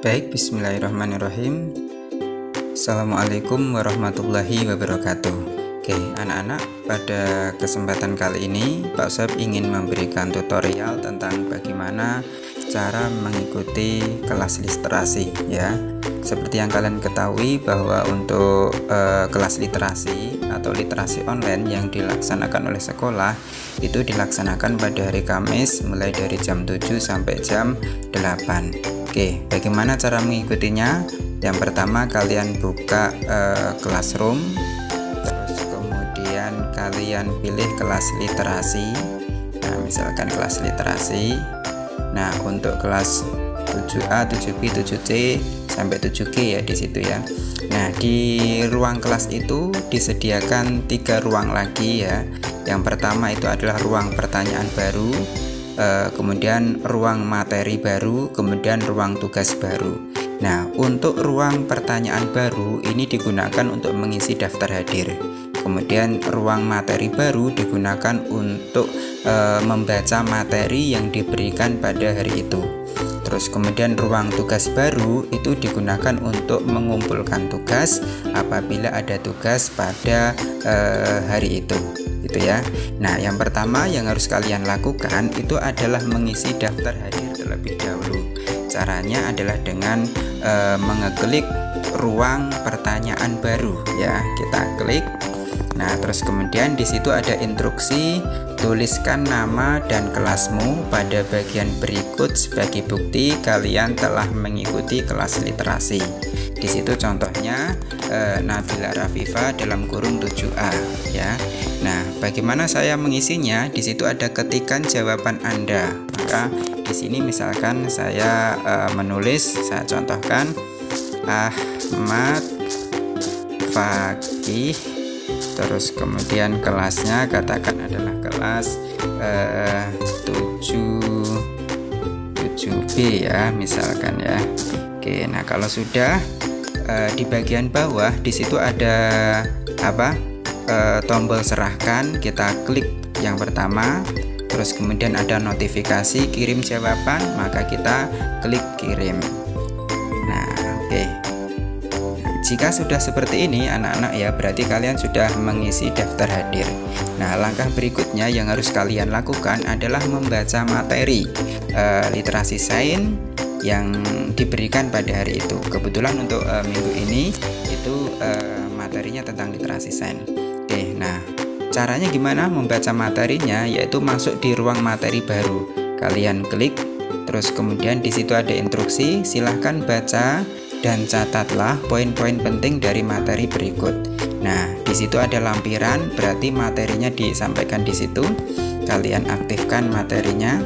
Baik, bismillahirrahmanirrahim. Assalamualaikum warahmatullahi wabarakatuh. Oke, anak-anak, pada kesempatan kali ini Pak Soeb ingin memberikan tutorial tentang bagaimana cara mengikuti kelas literasi ya. Seperti yang kalian ketahui bahwa untuk kelas literasi atau literasi online yang dilaksanakan oleh sekolah itu dilaksanakan pada hari Kamis mulai dari jam 7 sampai jam 8. Oke, bagaimana cara mengikutinya? Yang pertama kalian buka Classroom, terus kemudian kalian pilih kelas literasi. Nah, misalkan kelas literasi. Nah, untuk kelas 7A, 7B, 7C sampai 7G ya di situ ya. Nah, di ruang kelas itu disediakan 3 ruang lagi ya. Yang pertama itu adalah ruang pertanyaan baru, kemudian ruang materi baru, kemudian ruang tugas baru. Nah, untuk ruang pertanyaan baru ini digunakan untuk mengisi daftar hadir. Kemudian ruang materi baru digunakan untuk membaca materi yang diberikan pada hari itu. Terus kemudian ruang tugas baru itu digunakan untuk mengumpulkan tugas apabila ada tugas pada hari itu. Gitu ya. Nah, yang pertama yang harus kalian lakukan itu adalah mengisi daftar hadir terlebih dahulu. Caranya adalah dengan mengeklik ruang pertanyaan baru ya. Kita klik. Nah, terus kemudian di situ ada instruksi, tuliskan nama dan kelasmu pada bagian berikut sebagai bukti kalian telah mengikuti kelas literasi. Di situ contohnya Nabila Rafifa dalam kurung 7A ya. Nah, bagaimana saya mengisinya? Di situ ada ketikan jawaban Anda. Maka di sini misalkan saya menulis, saya contohkan Ahmad Fakih, terus kemudian kelasnya katakan adalah kelas 7B ya, misalkan ya. Oke, nah kalau sudah di bagian bawah di situ ada tombol serahkan, kita klik yang pertama, terus kemudian ada notifikasi kirim jawaban, maka kita klik kirim. Nah, oke. Jika sudah seperti ini anak-anak ya, berarti kalian sudah mengisi daftar hadir. Nah, langkah berikutnya yang harus kalian lakukan adalah membaca materi literasi sains yang diberikan pada hari itu. Kebetulan untuk minggu ini itu materinya tentang literasi sains. Oke, nah caranya gimana membaca materinya? Yaitu masuk di ruang materi baru. Kalian klik, terus kemudian di situ ada instruksi, silahkan baca dan catatlah poin-poin penting dari materi berikut. Nah, di situ ada lampiran, berarti materinya disampaikan di situ. Kalian aktifkan materinya,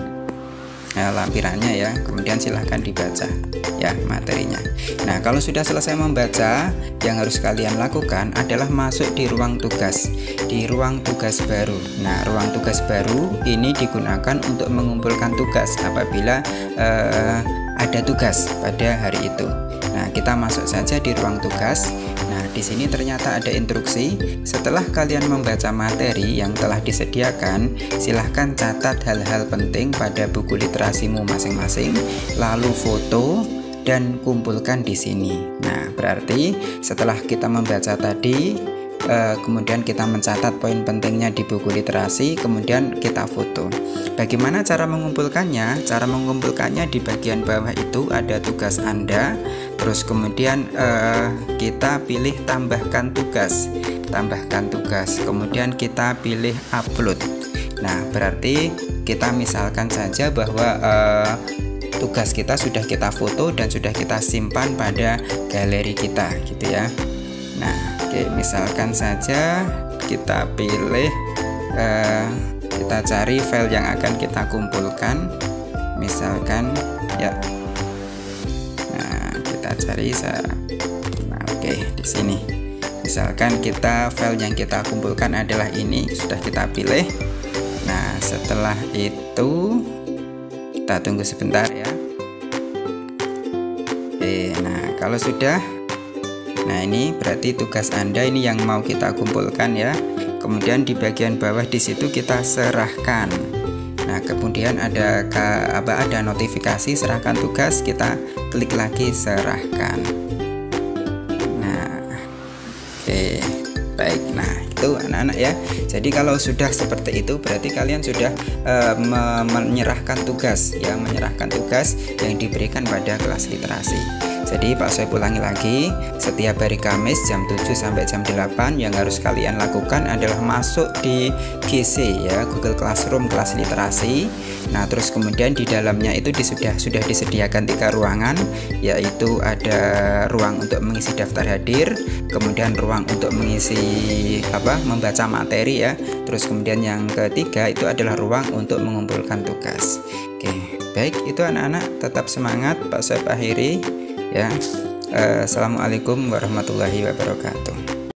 lampirannya ya, kemudian silahkan dibaca ya materinya. Nah, kalau sudah selesai membaca, yang harus kalian lakukan adalah masuk di ruang tugas, di ruang tugas baru. Nah, ruang tugas baru ini digunakan untuk mengumpulkan tugas apabila ada tugas pada hari itu. Nah, kita masuk saja di ruang tugas. Nah, di sini ternyata ada instruksi. Setelah kalian membaca materi yang telah disediakan, silahkan catat hal-hal penting pada buku literasimu masing-masing, lalu foto dan kumpulkan di sini. Nah, berarti setelah kita membaca tadi, kemudian kita mencatat poin pentingnya di buku literasi, kemudian kita foto. Bagaimana cara mengumpulkannya? Cara mengumpulkannya di bagian bawah itu ada tugas Anda, terus kemudian kita pilih tambahkan tugas, kemudian kita pilih upload. Nah, berarti kita misalkan saja bahwa tugas kita sudah kita foto dan sudah kita simpan pada galeri kita gitu ya. Nah, oke, misalkan saja kita pilih, kita cari file yang akan kita kumpulkan, misalkan ya. Nah, kita cari oke, di sini. Misalkan file yang kita kumpulkan adalah ini, sudah kita pilih. Nah, setelah itu kita tunggu sebentar ya. Oke, nah kalau sudah, nah ini berarti tugas Anda ini yang mau kita kumpulkan ya. Kemudian di bagian bawah di situ kita serahkan. Nah, kemudian ada notifikasi serahkan tugas, kita klik lagi serahkan. Nah, oke, baik. Nah, itu anak-anak ya. Jadi kalau sudah seperti itu berarti kalian sudah menyerahkan tugas ya, menyerahkan tugas yang diberikan pada kelas literasi. Jadi Pak Soeb ulangi lagi, setiap hari Kamis jam 7 sampai jam 8 yang harus kalian lakukan adalah masuk di GC ya, Google Classroom kelas literasi. Nah, terus kemudian di dalamnya itu sudah disediakan 3 ruangan, yaitu ada ruang untuk mengisi daftar hadir, kemudian ruang untuk mengisi membaca materi ya. Terus kemudian yang ketiga itu adalah ruang untuk mengumpulkan tugas. Oke, baik, itu anak-anak tetap semangat. Pak Soeb akhiri ya. Assalamualaikum warahmatullahi wabarakatuh.